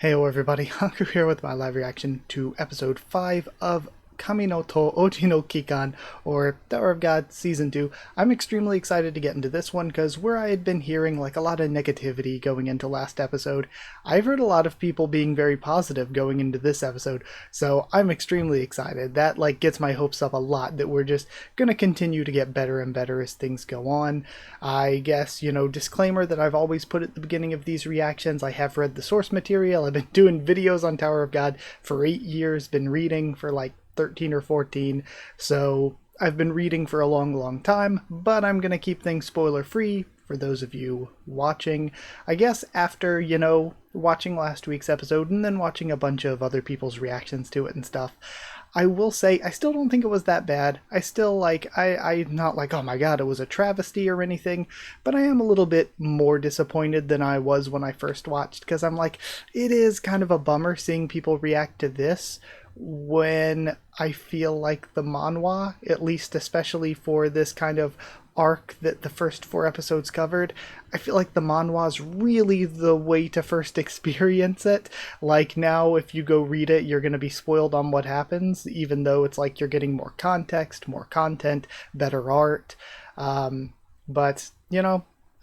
Heyo everybody, Haku here with my live reaction to episode 5 of Kami no to Oji no Kikan, or Tower of God Season 2. I'm extremely excited to get into this one because where I had been hearing like a lot of negativity going into last episode, I've heard a lot of people being very positive going into this episode, so I'm extremely excited. That like gets my hopes up a lot that we're just gonna continue to get better and better as things go on. I guess, disclaimer that I've always put at the beginning of these reactions, I have read the source material. I've been doing videos on Tower of God for 8 years, been reading for like 13 or 14, so I've been reading for a long time, but I'm gonna keep things spoiler free for those of you watching. I guess after, watching last week's episode and then watching a bunch of other people's reactions to it and stuff, I will say I still don't think it was that bad. I still I'm not like, oh my god, it was a travesty or anything, but I am a little bit more disappointed than I was when I first watched, because I'm like, it is kind of a bummer seeing people react to this when I feel like the manhwa, at least especially for this kind of arc that the first 4 episodes covered, I feel like the manhwa is really the way to first experience it. Like now, if you go read it, you're going to be spoiled on what happens, even though it's like you're getting more context, more content, better art. But,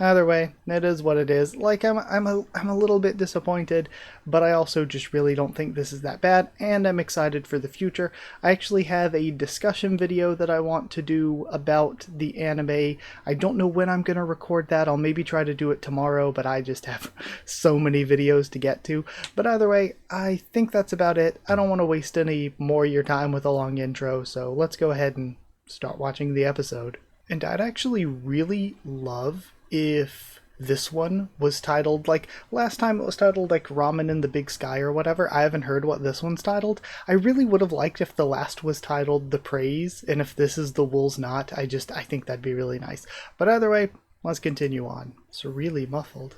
either way, it is what it is. Like, I'm a little bit disappointed, but I also just really don't think this is that bad, and I'm excited for the future. I actually have a discussion video that I want to do about the anime. I don't know when I'm going to record that. I'll maybe try to do it tomorrow, but I just have so many videos to get to. But either way, I think that's about it. I don't want to waste any more of your time with a long intro, so let's go ahead and start watching the episode. And I'd actually really love if this one was titled, like last time it was titled like Ramen in the Big Sky or whatever. I haven't heard what this one's titled. I really would have liked if the last was titled The Praise, and if this is The Wool's Knot, I think that'd be really nice. But either way, let's continue on. It's really muffled.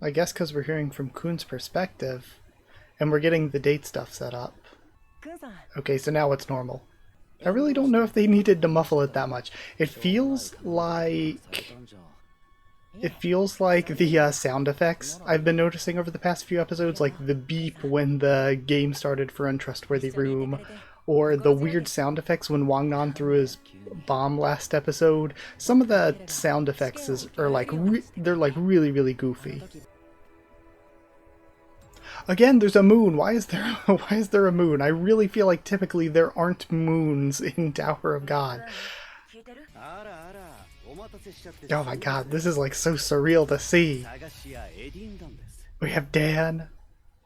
I guess because we're hearing from Kun's perspective, and we're getting the date stuff set up. Okay, so now it's normal. I really don't know if they needed to muffle it that much. It feels like the sound effects I've been noticing over the past few episodes, like the beep when the game started for Untrustworthy Room, or the weird sound effects when Wangnan threw his bomb last episode. Some of the sound effects are like they're like really goofy. Again, there's a moon. Why is there a moon? I really feel like typically there aren't moons in Tower of God. Oh my god, this is like so surreal to see. We have Dan.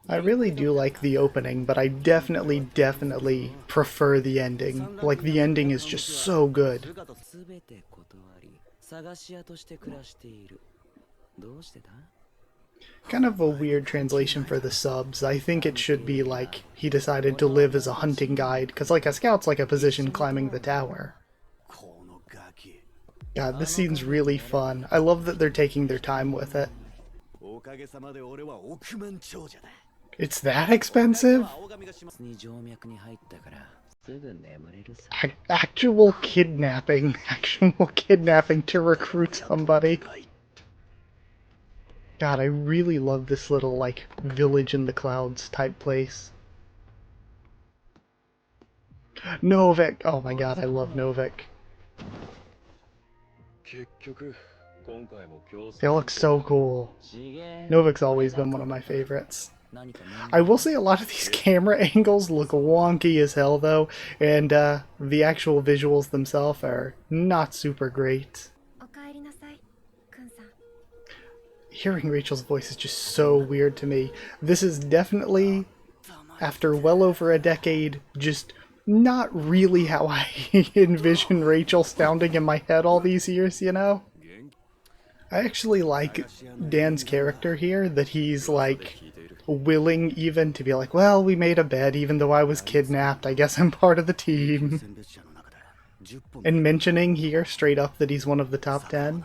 I really do like the opening, but I definitely prefer the ending. Like, the ending is just so good. Kind of a weird translation for the subs. I think it should be like he decided to live as a hunting guide, because like a scout's like a position climbing the tower. God, this scene's really fun. I love that they're taking their time with it. It's that expensive? Actual kidnapping. Actual kidnapping to recruit somebody. God, I really love this little, like, village in the clouds type place. Novik! Oh my god, I love Novik. They look so cool. Novik's always been one of my favorites. I will say a lot of these camera angles look wonky as hell, though, and the actual visuals themselves are not super great. Hearing Rachel's voice is just so weird to me. This is definitely, after well over a decade, just not really how I envision Rachel sounding in my head all these years, I actually like Dan's character here, that he's like willing even to be like, well, we made a bet even though I was kidnapped, I guess I'm part of the team. And mentioning here straight up that he's one of the top 10.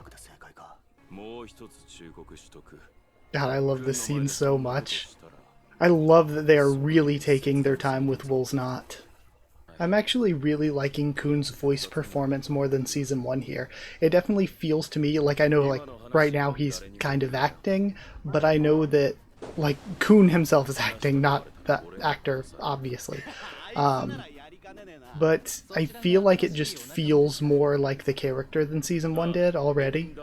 God, I love this scene so much. I love that they are really taking their time with Wool's Knot. I'm actually really liking Kuhn's voice performance more than season 1 here. It definitely feels to me like, I know like right now he's kind of acting, but I know that like Kuhn himself is acting, not the actor, obviously. Um, but I feel like it just feels more like the character than season 1 did already.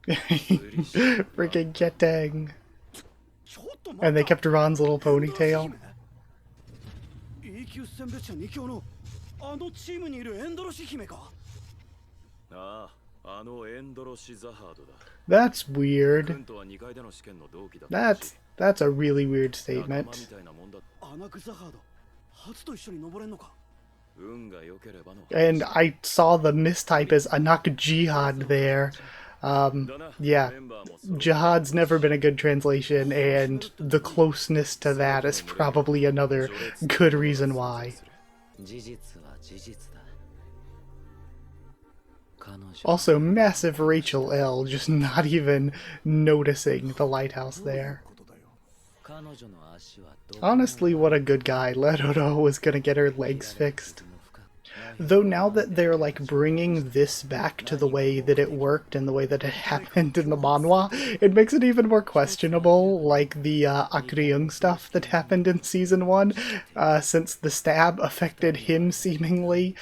Freaking Ketang. And they kept Ron's little ponytail. That's weird. That's a really weird statement. And I saw the mistype as Anak Jihad there. Yeah, Jihad's never been a good translation, and the closeness to that is probably another good reason why. Also, massive Rachel L, just not even noticing the lighthouse there. Honestly, what a good guy. Leroro was gonna get her legs fixed. Though now that they're like bringing this back to the way that it worked and the way that it happened in the manhwa, it makes it even more questionable, like the Akryung stuff that happened in season 1, since the stab affected him seemingly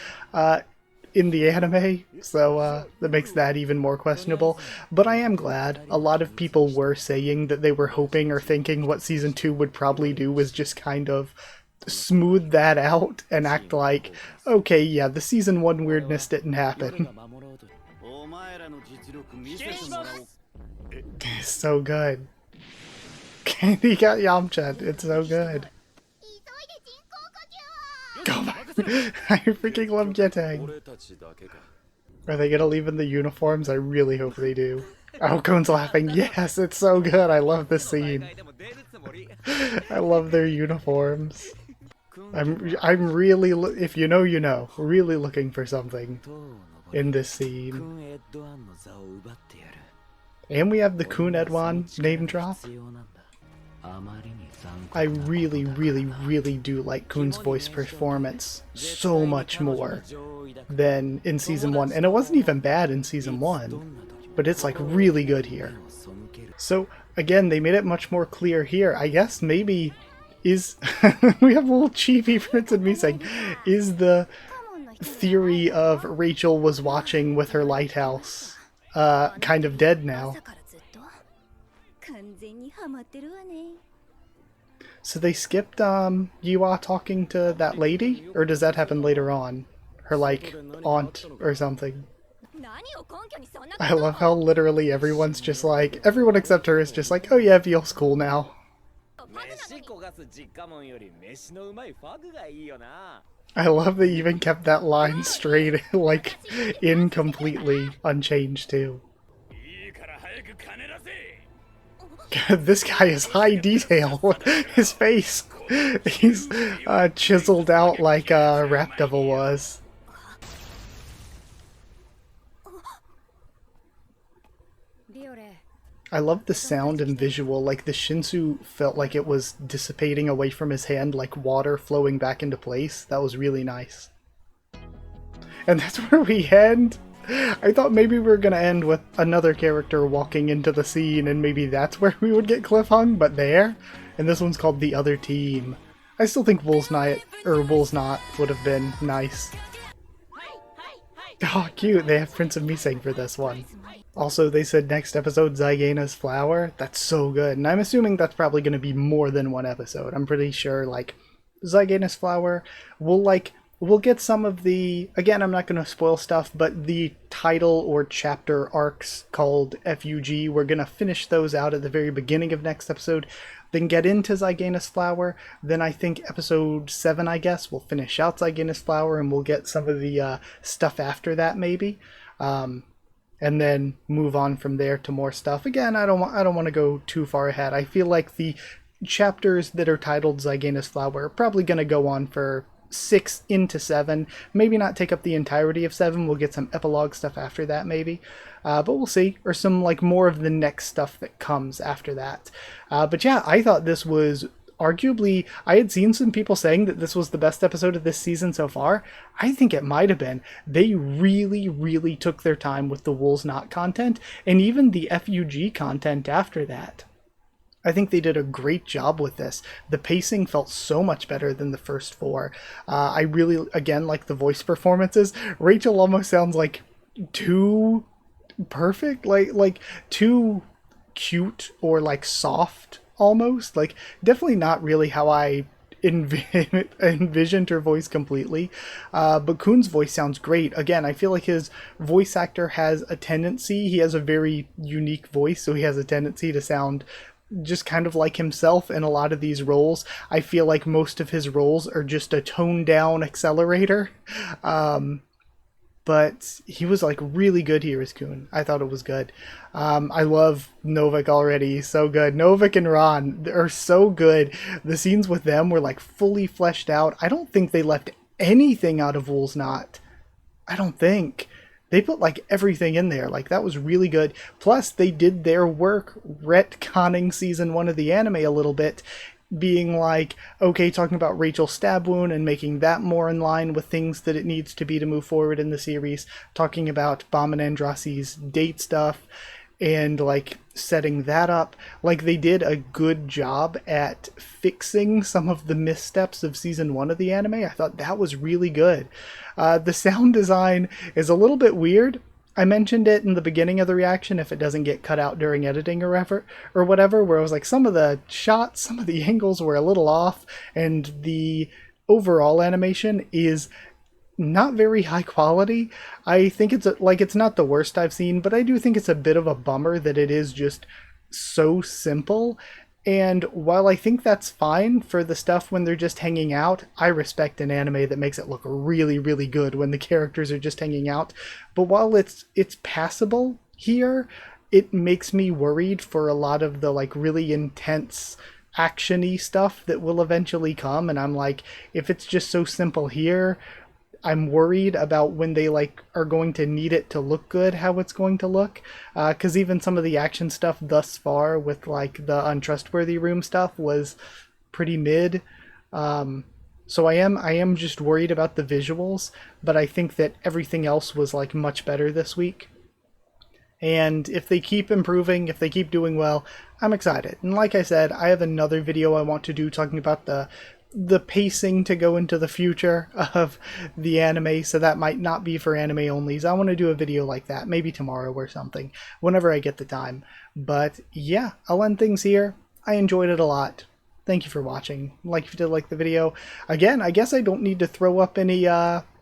in the anime, so that makes that even more questionable. But I am glad. A lot of people were saying that they were hoping or thinking what season 2 would probably do was just kind of smooth that out and act like, okay, yeah, the season 1 weirdness didn't happen. It's so good. Candy got Yamcha, it's so good. Go back. I freaking love Getang. Are they gonna leave in the uniforms? I really hope they do. Oh, Kone's laughing. Yes, it's so good. I love this scene. I love their uniforms. I'm really, if you know, you know, really looking for something in this scene. And we have the Kun Edwan name drop. I really, really, really do like Kun's voice performance so much more than in season 1. And it wasn't even bad in season 1, but it's like really good here. So again, they made it much more clear here. I guess maybe is we have a little chibi Prince and me saying, is the theory of Rachel was watching with her lighthouse kind of dead now? So they skipped Yua talking to that lady? Or does that happen later on? Her, like, aunt or something. I love how literally everyone's just like, everyone except her is just like, oh yeah, Veal's cool now. I love they even kept that line straight, like, incompletely unchanged too. This guy is high detail. His face, he's chiseled out like Rap Devil was. I love the sound and visual, like the Shinsu felt like it was dissipating away from his hand like water flowing back into place. That was really nice. And that's where we end. I thought maybe we were going to end with another character walking into the scene and maybe that's where we would get cliffhung, but there. And this one's called The Other Team. I still think Wool's Knot would have been nice. Oh, cute. They have Prince of Miseng for this one. Also, they said next episode, Zygena's Flower. That's so good. And I'm assuming that's probably going to be more than one episode. I'm pretty sure, like, Zygena's Flower, we'll get some of the, again, I'm not going to spoil stuff, but the title or chapter arcs called FUG, we're going to finish those out at the very beginning of next episode, then get into Zygena's Flower. Then I think episode 7, I guess, we'll finish out Zygena's Flower and we'll get some of the stuff after that, maybe. And then move on from there to more stuff. Again, I don't want to go too far ahead. I feel like the chapters that are titled Zygena's Flower are probably going to go on for 6 into 7. Maybe not take up the entirety of 7. We'll get some epilogue stuff after that, maybe. But we'll see. Or some, like, more of the next stuff that comes after that. But yeah, I thought this was arguably, I had seen some people saying that this was the best episode of this season so far. I think it might have been. They really, really took their time with the Wool's Knot content, and even the FUG content after that. I think they did a great job with this. The pacing felt so much better than the first four. I really, again, like the voice performances. Rachel almost sounds like too perfect, like too cute or like soft almost. Like definitely not really how I envisioned her voice completely. But Kuhn's voice sounds great. Again, I feel like his voice actor has a tendency, he has a very unique voice, so he has a tendency to sound just kind of like himself in a lot of these roles. I feel like most of his roles are just a toned down accelerator. But he was like really good here as Kuhn. I thought it was good. I love Novik already. So good. Novik and Ron are so good. The scenes with them were like fully fleshed out. I don't think they left anything out of Wool's Knot. I don't think. They put like everything in there. Like that was really good. Plus they did their work retconning season 1 of the anime a little bit, being like, okay, talking about Rachel's stab wound and making that more in line with things that it needs to be to move forward in the series, talking about Bam and Andrasi's date stuff, and like setting that up. Like they did a good job at fixing some of the missteps of season 1 of the anime. I thought that was really good. The sound design is a little bit weird. I mentioned it in the beginning of the reaction, if it doesn't get cut out during editing or whatever, where it was like some of the shots, some of the angles were a little off, and the overall animation is not very high quality. I think it's not the worst I've seen, but I do think it's a bit of a bummer that it is just so simple. And while I think that's fine for the stuff when they're just hanging out, I respect an anime that makes it look really, really good when the characters are just hanging out. But while it's passable here, it makes me worried for a lot of the like really intense action-y stuff that will eventually come. And I'm like, if it's just so simple here, I'm worried about when they like are going to need it to look good, how it's going to look. Because even some of the action stuff thus far with like the untrustworthy room stuff was pretty mid. So I am just worried about the visuals, but I think that everything else was like much better this week. And if they keep improving, if they keep doing well, I'm excited. And like I said, I have another video I want to do talking about the pacing to go into the future of the anime, so that might not be for anime onlys. I want to do a video like that, maybe tomorrow or something, whenever I get the time. But yeah, I'll end things here. I enjoyed it a lot. Thank you for watching. Like if you did like the video. Again, I guess I don't need to throw up any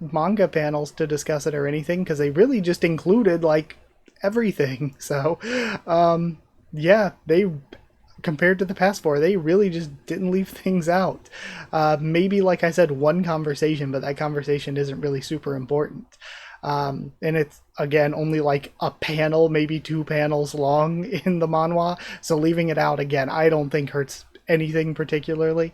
manga panels to discuss it or anything, because they really just included like everything. So yeah, they, compared to the past four, they really just didn't leave things out. Maybe, like I said, one conversation, but that conversation isn't really super important. And it's, again, only like a panel, maybe 2 panels long in the manhwa, so leaving it out, again, I don't think hurts anything particularly.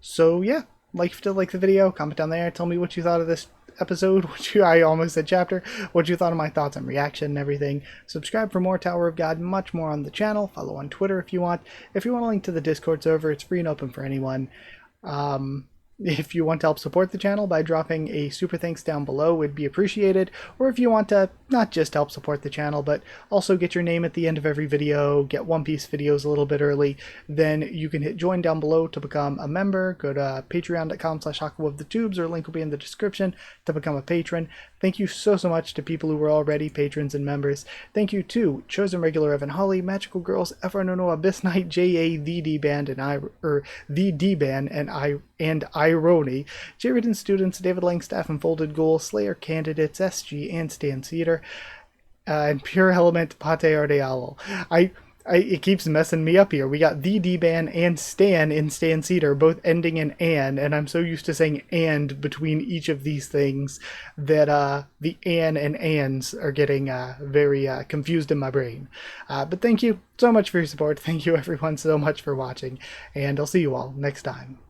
So yeah, like if you did like the video, comment down there, tell me what you thought of this episode, I almost said chapter, what you thought of my thoughts and reaction and everything. Subscribe for more Tower of God, much more on the channel. Follow on Twitter if you want. If you want a link to the Discord server, it's free and open for anyone. If you want to help support the channel by dropping a super thanks down below, it'd be appreciated. Or if you want to not just help support the channel, but also get your name at the end of every video, get One Piece videos a little bit early, then you can hit join down below to become a member. Go to patreon.com/HakuofTheTubes, or link will be in the description to become a patron. Thank you so much to people who were already patrons and members. Thank you to Chosen Regular Evan Holly, Magical Girls, FR Abyss Knight, JA, The D-Band, The D-Band, and Irony, J-Written Students, David Langstaff and Folded Ghoul, Slayer Candidates, SG, and Stan Cedar, and Pure Element, Pate Ardealo. It keeps messing me up here. We got The D-Ban and Stan in Stan Cedar, both ending in and I'm so used to saying and between each of these things that the and ands are getting very confused in my brain. But thank you so much for your support. Thank you everyone so much for watching, and I'll see you all next time.